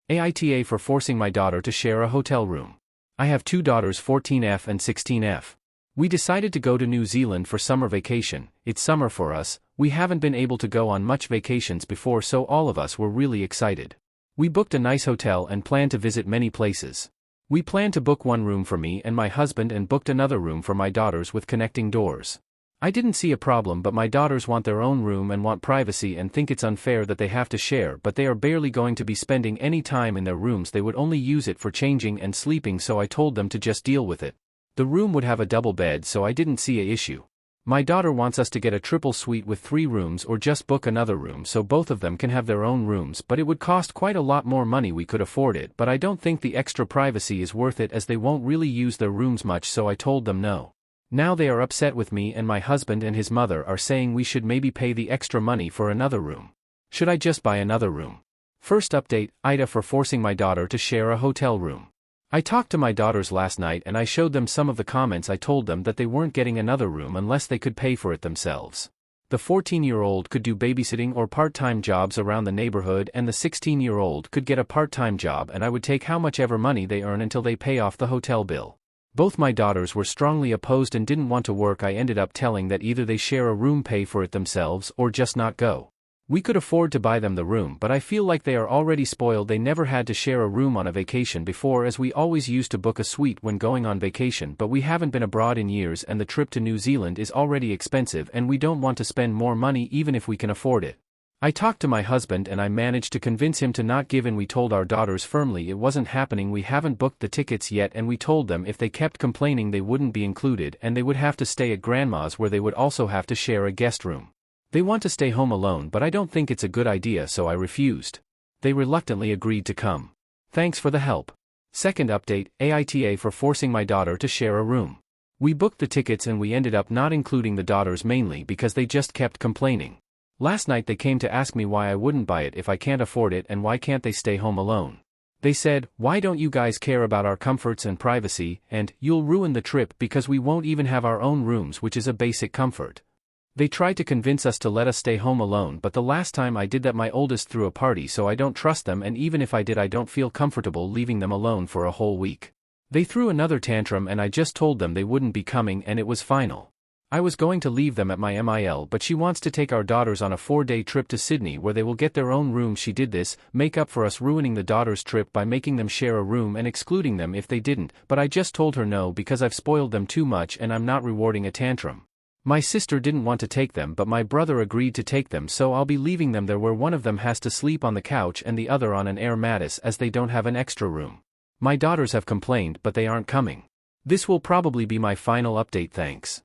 AITA for forcing my daughter to share a hotel room. I have two daughters 14F and 16F. We decided to go to New Zealand for summer vacation. It's summer for us, we haven't been able to go on much vacations before, so all of us were really excited. We booked a nice hotel and planned to visit many places. We planned to book one room for me and my husband and booked another room for my daughters with connecting doors. I didn't see a problem, but my daughters want their own room and want privacy and think it's unfair that they have to share, but they are barely going to be spending any time in their rooms. They would only use it for changing and sleeping, so I told them to just deal with it. The room would have a double bed, so I didn't see an issue. My daughter wants us to get a triple suite with 3 rooms or just book another room so both of them can have their own rooms, but it would cost quite a lot more money. We could afford it, but I don't think the extra privacy is worth it as they won't really use their rooms much, so I told them no. Now they are upset with me, and my husband and his mother are saying we should maybe pay the extra money for another room. Should I just buy another room? First update, AITA for forcing my daughter to share a hotel room. I talked to my daughters last night and I showed them some of the comments. I told them that they weren't getting another room unless they could pay for it themselves. The 14-year-old could do babysitting or part-time jobs around the neighborhood, and the 16-year-old could get a part-time job, and I would take how much ever money they earn until they pay off the hotel bill. Both my daughters were strongly opposed and didn't want to work. I ended up telling that either they share a room, pay for it themselves, or just not go. We could afford to buy them the room, but I feel like they are already spoiled. They never had to share a room on a vacation before, as we always used to book a suite when going on vacation, but we haven't been abroad in years and the trip to New Zealand is already expensive and we don't want to spend more money even if we can afford it. I talked to my husband and I managed to convince him to not give in. We told our daughters firmly it wasn't happening. We haven't booked the tickets yet, and we told them if they kept complaining they wouldn't be included and they would have to stay at grandma's, where they would also have to share a guest room. They want to stay home alone, but I don't think it's a good idea, so I refused. They reluctantly agreed to come. Thanks for the help. Second update, AITA for forcing my daughter to share a room. We booked the tickets and we ended up not including the daughters, mainly because they just kept complaining. Last night they came to ask me why I wouldn't buy it if I can't afford it and why can't they stay home alone. They said, "Why don't you guys care about our comforts and privacy, and you'll ruin the trip because we won't even have our own rooms, which is a basic comfort." They tried to convince us to let us stay home alone, but the last time I did that my oldest threw a party, so I don't trust them, and even if I did I don't feel comfortable leaving them alone for a whole week. They threw another tantrum and I just told them they wouldn't be coming and it was final. I was going to leave them at my MIL, but she wants to take our daughters on a 4-day trip to Sydney where they will get their own room. She did this, make up for us ruining the daughters' trip by making them share a room and excluding them if they didn't, but I just told her no because I've spoiled them too much and I'm not rewarding a tantrum. My sister didn't want to take them, but my brother agreed to take them, so I'll be leaving them there, where one of them has to sleep on the couch and the other on an air mattress as they don't have an extra room. My daughters have complained, but they aren't coming. This will probably be my final update. Thanks.